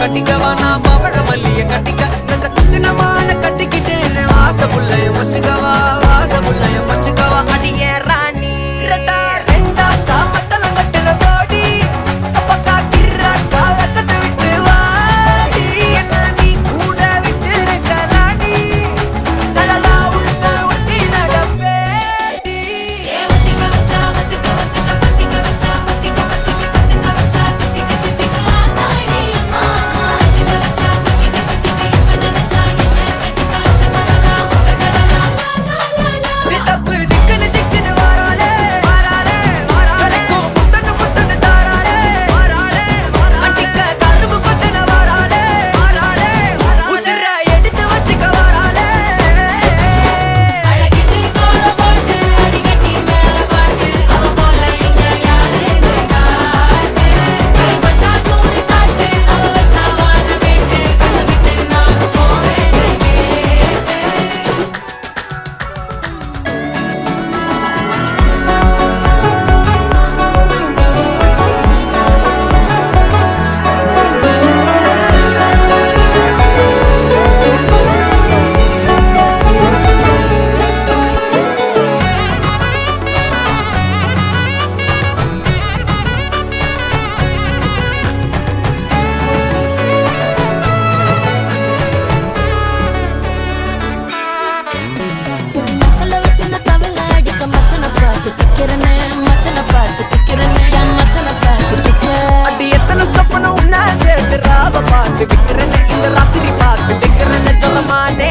கட்டிக்கவா நான் பவழ மல்லிய கட்டிக்க நச்ச குத்தினமான கட்டிக்கிட்டேன்னு வாச புள்ளைய வச்சுக்கவா வாச புள்ளைய வச்சுக்கவா அடியே ராணி ரெண்டா காமத்தலம் கட்டுற கோடி அப்பக்கா கிராக்கா வெக்கத்தை விட்டு வாடி என்ன நீ கூட விட்டு இருக்கலாடி நலலா உள்ள ஒட்டி நடப்பேடி சித்தப்பு சிக்கனு சிக்கனு வாராளே வாராளே வாராளே புத்தன்னு புத்தன்னு தாராளே வாராளே கட்டிக்க கரும்பு கொத்தன வாராளே வாராளே உசிர எடுத்து வச்சுக்க வாராளே அழகிட்டு கோல போட்டு அடிக்கட்டி மேல பாட்டு அவ போல எங்க யாருன்னு காட்டு கைப்பட்டா நூறு காட்டு அவ வச்சா வாழ வேட்டு கசவிட்டு நானும் போவேன்னு கேட்டு பொடி நக்கல வச்சு நான் தவள அடிக்க மச்சனை பார்த்து திக்கிறனே மச்சனை பார்த்து திக்கிறனே என் மச்சனை பார்த்து திக்கிற அடி எத்தனை சொப்பனம் உன்னா சேர்த்து ராவ பார்த்து விக்கிறேன்னு இந்த ராத்திரி பார்த்து விக்கிறேன்னு சொல்லமானே